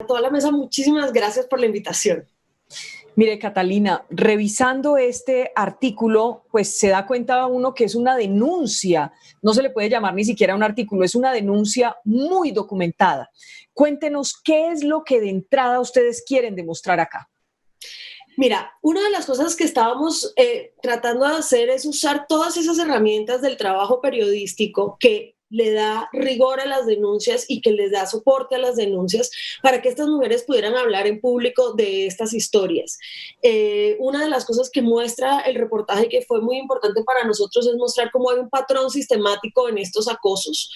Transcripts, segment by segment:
A toda la mesa, muchísimas gracias por la invitación. Mire, Catalina, revisando este artículo, pues se da cuenta uno que es una denuncia, no se le puede llamar ni siquiera un artículo, es una denuncia muy documentada. Cuéntenos qué es lo que de entrada ustedes quieren demostrar acá. Mira, una de las cosas que estábamos tratando de hacer es usar todas esas herramientas del trabajo periodístico que le da rigor a las denuncias y que les da soporte a las denuncias para que estas mujeres pudieran hablar en público de estas historias. Una de las cosas que muestra el reportaje que fue muy importante para nosotros es mostrar cómo hay un patrón sistemático en estos acosos.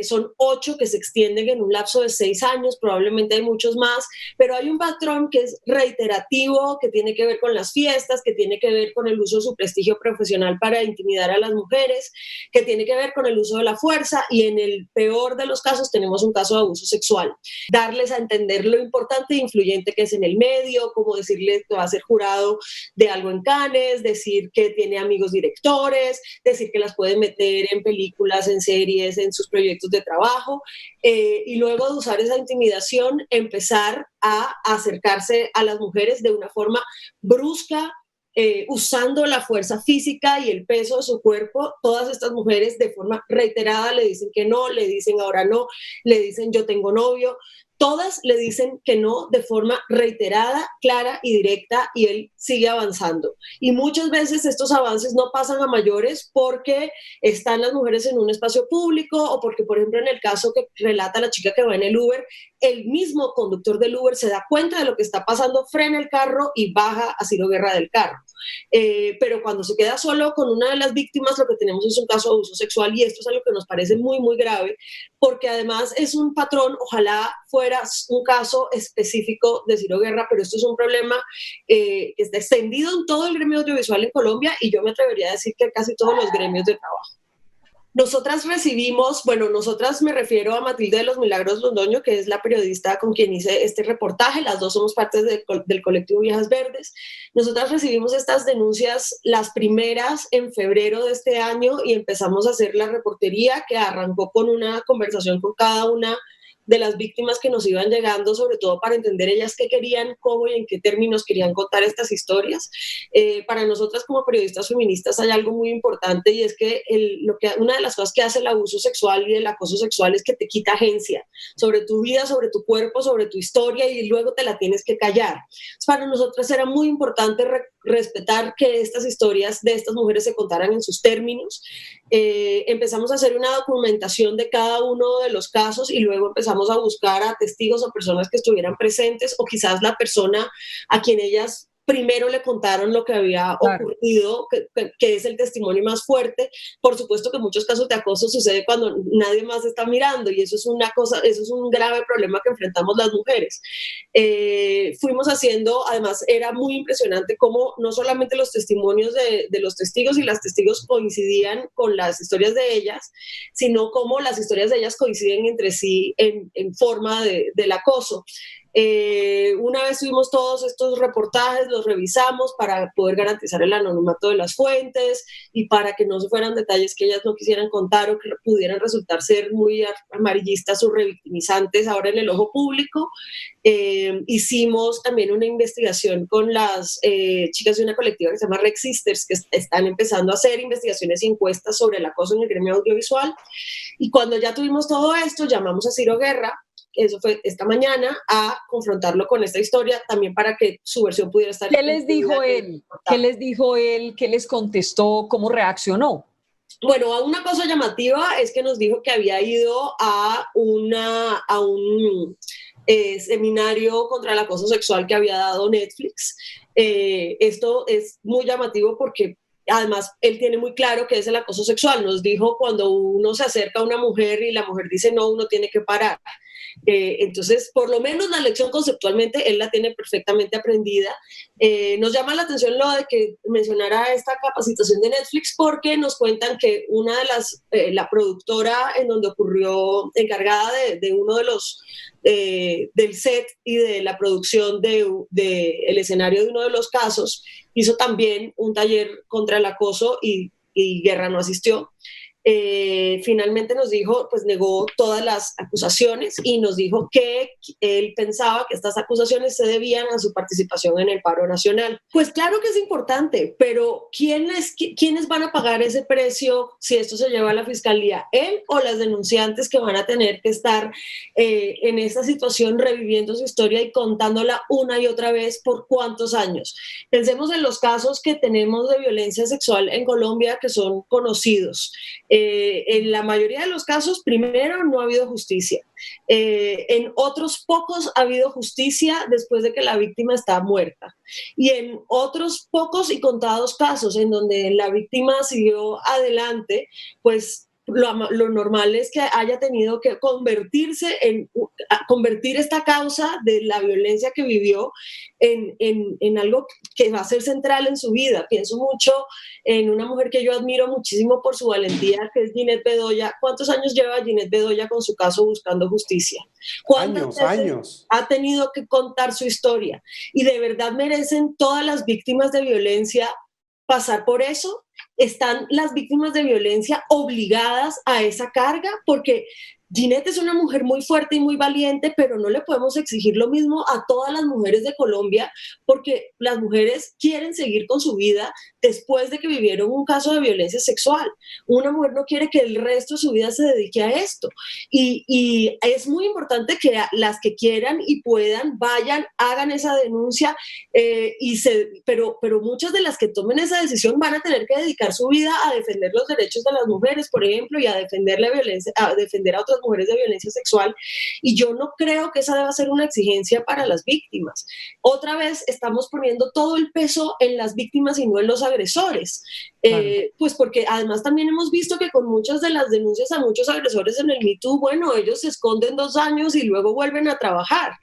Son 8 que se extienden en un lapso de 6 años, probablemente hay muchos más, pero hay un patrón que es reiterativo, que tiene que ver con las fiestas, que tiene que ver con el uso de su prestigio profesional para intimidar a las mujeres, que tiene que ver con el uso de la fuerza, y en el peor de los casos tenemos un caso de abuso sexual. Darles a entender lo importante e influyente que es en el medio, como decirles que va a ser jurado de algo en Cannes, decir que tiene amigos directores, decir que las puede meter en películas, en series, en sus proyectos de trabajo, y luego de usar esa intimidación, empezar a acercarse a las mujeres de una forma brusca, usando la fuerza física y el peso de su cuerpo. Todas estas mujeres de forma reiterada le dicen que no, le dicen ahora no, le dicen yo tengo novio. Todas le dicen que no de forma reiterada, clara y directa, y él sigue avanzando. Y muchas veces estos avances no pasan a mayores porque están las mujeres en un espacio público o porque, por ejemplo, en el caso que relata la chica que va en el Uber, el mismo conductor del Uber se da cuenta de lo que está pasando, frena el carro y baja a Ciro Guerra del carro. Pero cuando se queda solo con una de las víctimas, lo que tenemos es un caso de abuso sexual, y esto es algo que nos parece muy, muy grave, porque además es un patrón. Ojalá fuera un caso específico de Ciro Guerra, pero esto es un problema que está extendido en todo el gremio audiovisual en Colombia, y yo me atrevería a decir que casi todos los gremios de trabajo. Nosotras recibimos, bueno, nosotras me refiero a Matilde de los Milagros Londoño, que es la periodista con quien hice este reportaje. Las dos somos partes del colectivo Viejas Verdes. Nosotras recibimos estas denuncias, las primeras en febrero de este año, y empezamos a hacer la reportería, que arrancó con una conversación con cada una de las víctimas que nos iban llegando, sobre todo para entender ellas qué querían, cómo y en qué términos querían contar estas historias. Para nosotras como periodistas feministas hay algo muy importante, y es que una de las cosas que hace el abuso sexual y el acoso sexual es que te quita agencia sobre tu vida, sobre tu cuerpo, sobre tu historia, y luego te la tienes que callar. Entonces, para nosotras era muy importante respetar que estas historias de estas mujeres se contaran en sus términos. Empezamos a hacer una documentación de cada uno de los casos, y luego empezamos a buscar a testigos o personas que estuvieran presentes, o quizás la persona a quien ellas primero le contaron lo que había ocurrido, que es el testimonio más fuerte. Por supuesto que en muchos casos de acoso sucede cuando nadie más está mirando, y eso es una cosa, eso es un grave problema que enfrentamos las mujeres. Fuimos haciendo, además era muy impresionante cómo no solamente los testimonios de los testigos y las testigos coincidían con las historias de ellas, sino cómo las historias de ellas coinciden entre sí en forma del acoso. Una vez tuvimos todos estos reportajes, los revisamos para poder garantizar el anonimato de las fuentes y para que no se fueran detalles que ellas no quisieran contar o que pudieran resultar ser muy amarillistas o revictimizantes ahora en el ojo público. Hicimos también una investigación con las chicas de una colectiva que se llama Rec Sisters, que están empezando a hacer investigaciones y encuestas sobre el acoso en el gremio audiovisual. Y cuando ya tuvimos todo esto, llamamos a Ciro Guerra, eso fue esta mañana, a confrontarlo con esta historia, también para que su versión pudiera estar... ¿Qué les dijo él? ¿Qué les dijo él? ¿Qué les contestó? ¿Cómo reaccionó? Bueno, una cosa llamativa es que nos dijo que había ido a un seminario contra el acoso sexual que había dado Netflix. Esto es muy llamativo porque además él tiene muy claro qué es el acoso sexual. Nos dijo: cuando uno se acerca a una mujer y la mujer dice no, uno tiene que parar. Entonces, por lo menos la lección conceptualmente él la tiene perfectamente aprendida. Nos llama la atención lo de que mencionara esta capacitación de Netflix, porque nos cuentan que una de las, la productora en donde ocurrió, encargada de uno de los, del set y de la producción el escenario de uno de los casos, hizo también un taller contra el acoso, y Guerra no asistió. finalmente nos dijo, pues negó todas las acusaciones y nos dijo que él pensaba que estas acusaciones se debían a su participación en el paro nacional. Pues claro que es importante, pero ¿quiénes van a pagar ese precio si esto se lleva a la fiscalía? ¿Él o las denunciantes que van a tener que estar en esta situación reviviendo su historia y contándola una y otra vez por cuántos años? Pensemos en los casos que tenemos de violencia sexual en Colombia que son conocidos. En la mayoría de los casos, primero, no ha habido justicia. En otros pocos ha habido justicia después de que la víctima está muerta. Y en otros pocos y contados casos en donde la víctima siguió adelante, pues lo normal es que haya tenido que convertir esta causa de la violencia que vivió en algo que va a ser central en su vida. Pienso mucho en una mujer que yo admiro muchísimo por su valentía, que es Ginette Bedoya. ¿Cuántos años lleva Ginette Bedoya con su caso buscando justicia? ¿Cuántas veces Años. ha tenido que contar su historia? Y de verdad merecen todas las víctimas de violencia pasar por eso. ¿Están las víctimas de violencia obligadas a esa carga? Porque Ginette es una mujer muy fuerte y muy valiente, pero no le podemos exigir lo mismo a todas las mujeres de Colombia, porque las mujeres quieren seguir con su vida después de que vivieron un caso de violencia sexual. Una mujer no quiere que el resto de su vida se dedique a esto. Y es muy importante que las que quieran y puedan vayan, hagan esa denuncia, pero muchas de las que tomen esa decisión van a tener que dedicar su vida a defender los derechos de las mujeres, por ejemplo, y a defender la violencia, a defender a otras mujeres de violencia sexual. Y yo no creo que esa deba ser una exigencia para las víctimas. Otra vez estamos poniendo todo el peso en las víctimas y no en los agresores. Claro. Pues porque además también hemos visto que con muchas de las denuncias a muchos agresores en el Me Too, bueno, ellos se esconden 2 años y luego vuelven a trabajar.